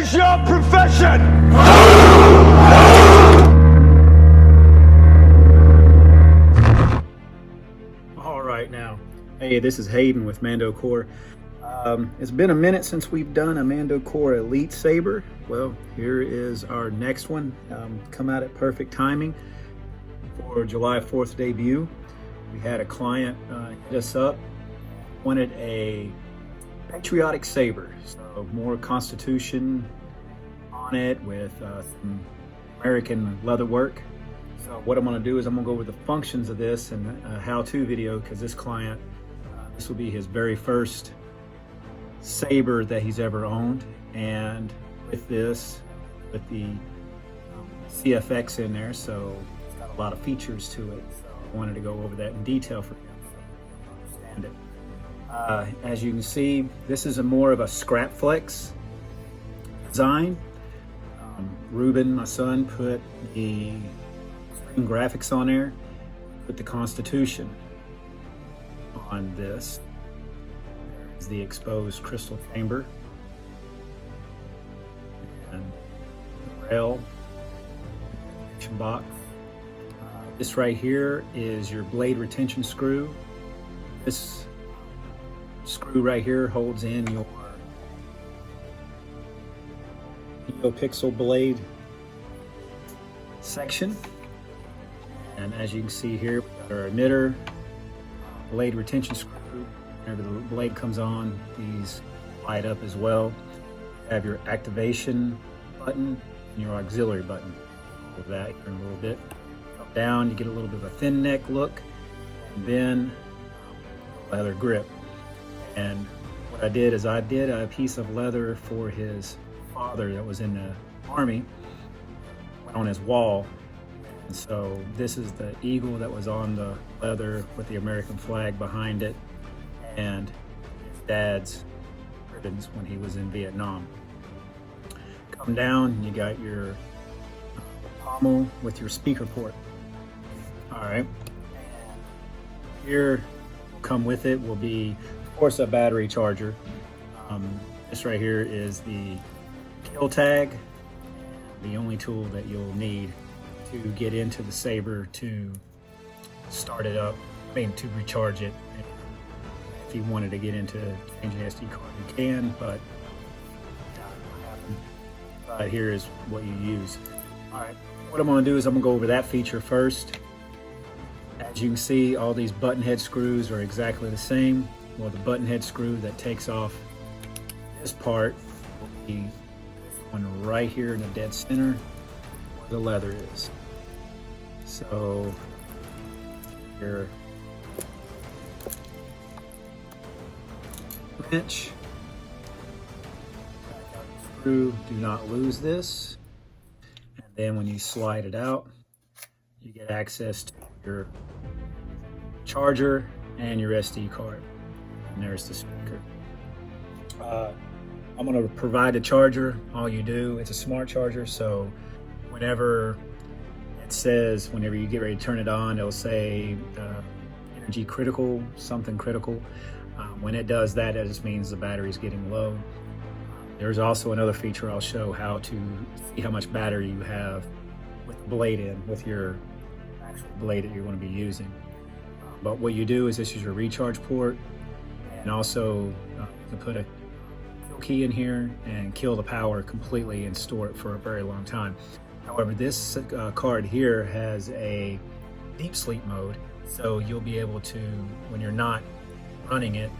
is your profession? All right now. Hey, this is Hayden with Mando Core. It's been a minute since we've done a Mando Core Elite Saber. Well, here is our next one. Come out at perfect timing for July 4th debut. We had a client hit us up, wanted a Patriotic Saber, so more Constitution on it with some American leather work. So what I'm going to do is I'm going to go over the functions of this and a how-to video, because this client, this will be his very first saber that he's ever owned, and with this, with the CFX in there, so it's got a lot of features to it. So I wanted to go over that in detail for him so you understand it. As you can see, this is more of a scrap flex design. Ruben, my son, put the screen graphics on there, put the Constitution on this. There's the exposed crystal chamber and the rail box. This right here is your blade retention screw. This screw right here holds in your pixel blade section, and as you can see here, we've got our emitter, blade retention screw. Whenever the blade comes on, these light up as well. You have your activation button and your auxiliary button. With that here in a little bit. Drop down, you get a little bit of a thin neck look, and then leather grip. And what I did is I did a piece of leather for his father that was in the Army on his wall. And so this is the eagle that was on the leather with the American flag behind it, and his dad's ribbons when he was in Vietnam. Come down, you got your pommel with your speaker port. All right. Here, come with it will be, of course, a battery charger. This right here is the kill tag, the only tool that you'll need to get into the Saber to start it up, to recharge it. If you wanted to get into changing SD card, you can, but here is what you use. All right, what I'm going to do is I'm going to go over that feature first. As you can see, all these button head screws are exactly the same. Well, the button head screw that takes off this part will be one right here in the dead center where the leather is. So your wrench, screw, do not lose this. And then when you slide it out, you get access to your charger and your SD card. And there's the speaker. I'm going to provide a charger. All you do, it's a smart charger, so whenever it says, whenever you get ready to turn it on, it'll say energy critical, something critical. When it does that, it just means the battery's getting low. There's also another feature I'll show how to see how much battery you have with the blade in, with your actual blade that you're going to be using. But what you do is this is your recharge port, and also you can put a kill key in here and kill the power completely and store it for a very long time. However, this card here has a deep sleep mode, so you'll be able to, when you're not running it,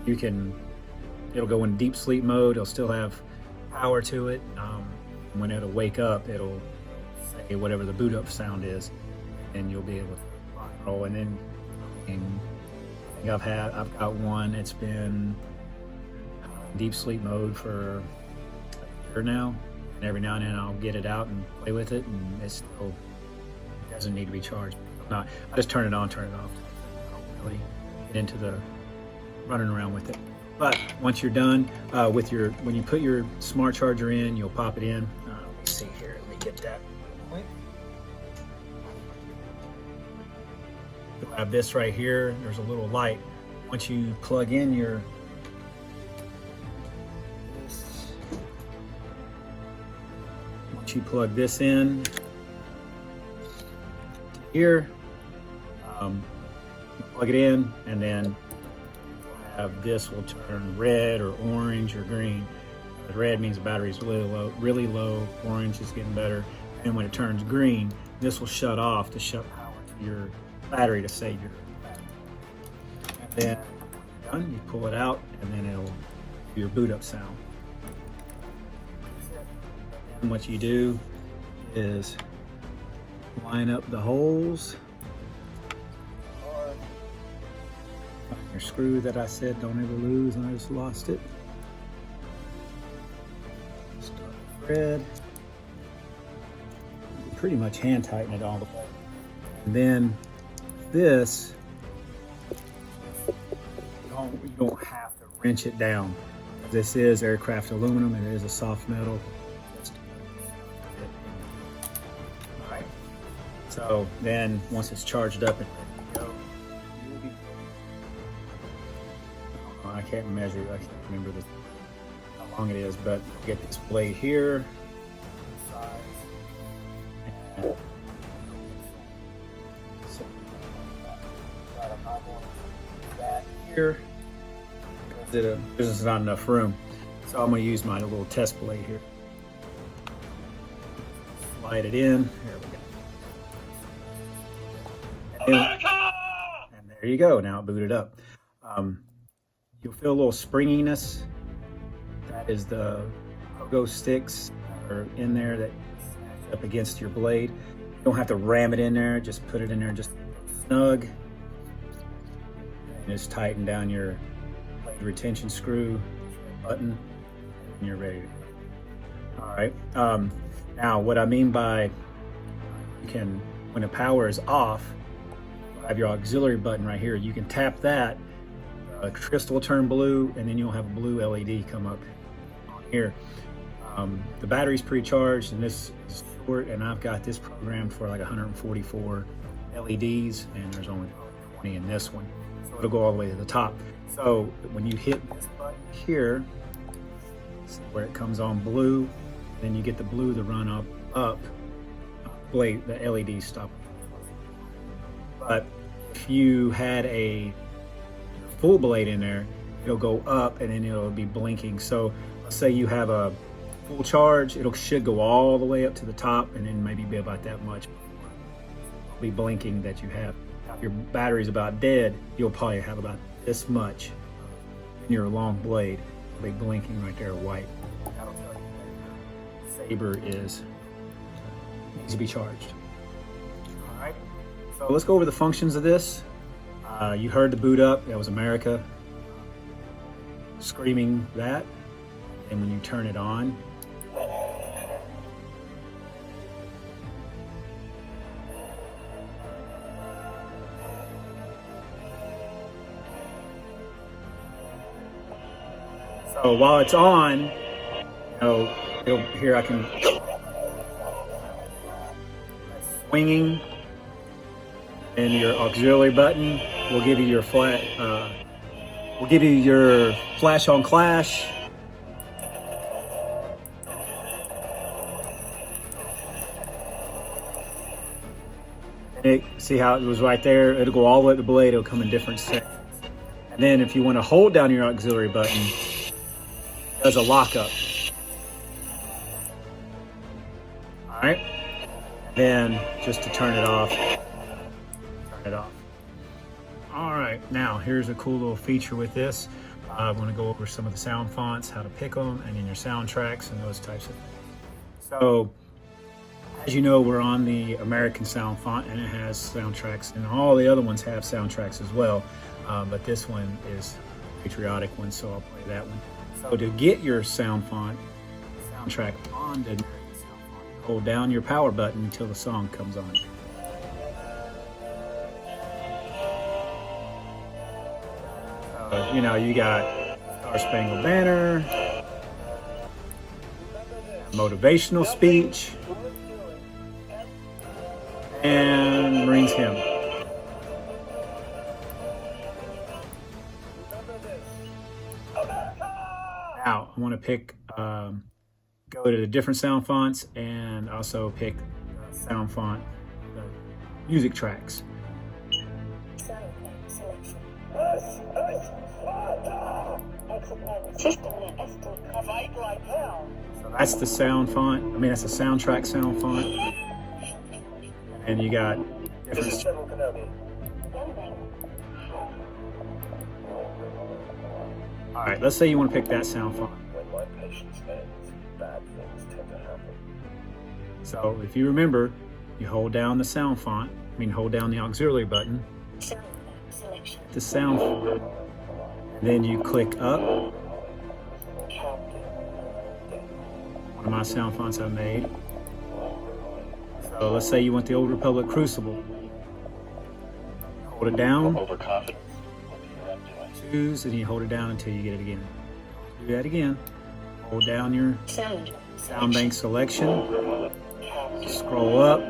it'll go in deep sleep mode. It'll still have power to it. When it'll wake up, it'll say whatever the boot up sound is, and you'll be able to roll. And then I think I've got one. It's been deep sleep mode for a year now, and every now and then I'll get it out and play with it, and it still doesn't need to be charged. I just turn it on, turn it off. I don't really get into the running around with it. But once you're done when you put your smart charger in, you'll pop it in. Let's see here, let me get that. You'll have this right here. There's a little light. Once you plug in your you plug this in here, you plug it in, and then have this will turn red or orange or green. Red means the battery is really low. Orange is getting better. And when it turns green, this will shut off to shut power to your battery to save your battery. And then when you're done, you pull it out, and then it'll do your boot up sound. And what you do is line up the holes. Find your screw that I said don't ever lose, and I just lost it. Start with thread. Pretty much hand tighten it all the way. And then this, you don't have to wrench it down. This is aircraft aluminum. It is a soft metal. All right. So then once it's charged up and ready to go, I can't measure. I can't remember how long it is, but get this blade here. So I'm not going to do that here because there's not enough room. So I'm going to use my little test blade here. Slide it in. There we go. And there you go. Now it booted up. You'll feel a little springiness. That is the pogo sticks that are in there that up against your blade. You don't have to ram it in there, just put it in there just snug. And just tighten down your blade retention screw, button, and you're ready to go. All right. Now what I mean by you can, when the power is off, you have your auxiliary button right here. You can tap that, a crystal will turn blue, and then you'll have a blue LED come up on here. The battery's pre-charged, and this is short, and I've got this programmed for like 144 LEDs, and there's only 20 in this one. So it'll go all the way to the top. So when you hit this button here, see where it comes on blue, then you get the blue to run up, blade, the LED stop. But if you had a full blade in there, it'll go up and then it'll be blinking. So let's say you have a full charge, it should go all the way up to the top and then maybe be about that much before it'll be blinking that you have. If your battery's about dead, you'll probably have about this much in your long blade. It'll be blinking right there white. That'll tell you that your Saber needs to be charged. All right, so let's go over the functions of this. You heard the boot up, that was America screaming that. And when you turn it on, so while it's on, here I can swinging, and your auxiliary button will give you your flash on clash. See how it was right there? It'll go all the way to the blade. It'll come in different sections. And then if you want to hold down your auxiliary button, it does a lockup. All right. Then just to turn it off, turn it off. All right. Now here's a cool little feature with this. I want to go over some of the sound fonts, how to pick them, and then your soundtracks and those types of things. So, as you know, we're on the American sound font, and it has soundtracks, and all the other ones have soundtracks as well. But this one is a patriotic one, so I'll play that one. So to get your sound font, soundtrack on the American sound font, hold down your power button until the song comes on. You got Star Spangled Banner, motivational speech, and Marines Hymn. Now, I want to pick go to the different sound fonts and also pick sound font, the music tracks. So that's the sound font. I mean, that's the soundtrack sound font. And you got different. All right, let's say you want to pick that sound font. When my patience ends, bad things tend to happen. So if you remember, you hold down the sound font, hold down the auxiliary button, the sound font, and then you click up. One of my sound fonts I made. So let's say you want the Old Republic Crucible. Hold it down. Overconfidence. Choose, and you hold it down until you get it again. Do that again. Hold down your sound bank selection. Scroll up.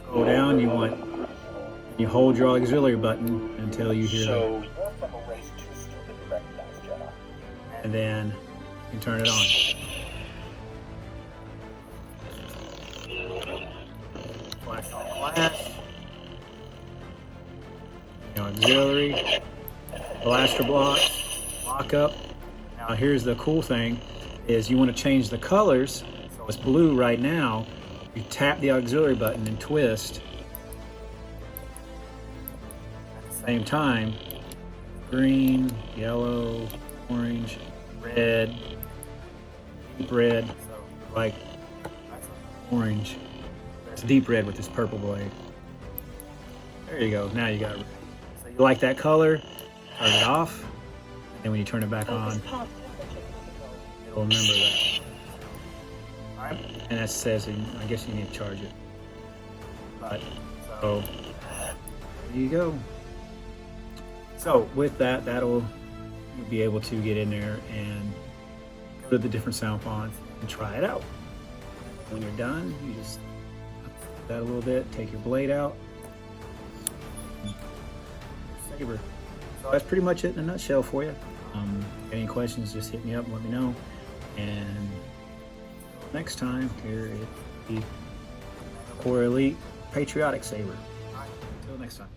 Scroll down. You hold your auxiliary button until you hear it. And then you can turn it on. Flash on flash. Auxiliary. Blaster block. Lock up. Now here's the cool thing is you want to change the colors. So it's blue right now. You tap the auxiliary button and twist. At the same time, green, yellow, orange, red, deep red, so like orange. That's deep red with this purple blade. There you go. Now you got it. So you like that color, turn it off, and when you turn it back on, it'll remember that. All right, and that says, I guess you need to charge it. But so there you go. So with that, you'll be able to get in there and go to the different sound fonts and try it out. When you're done, you just that a little bit, take your blade out, saber. So that's pretty much it in a nutshell for you. Any questions, just hit me up and let me know. And next time, here is the Core Elite Patriotic Saber. All right, until next time.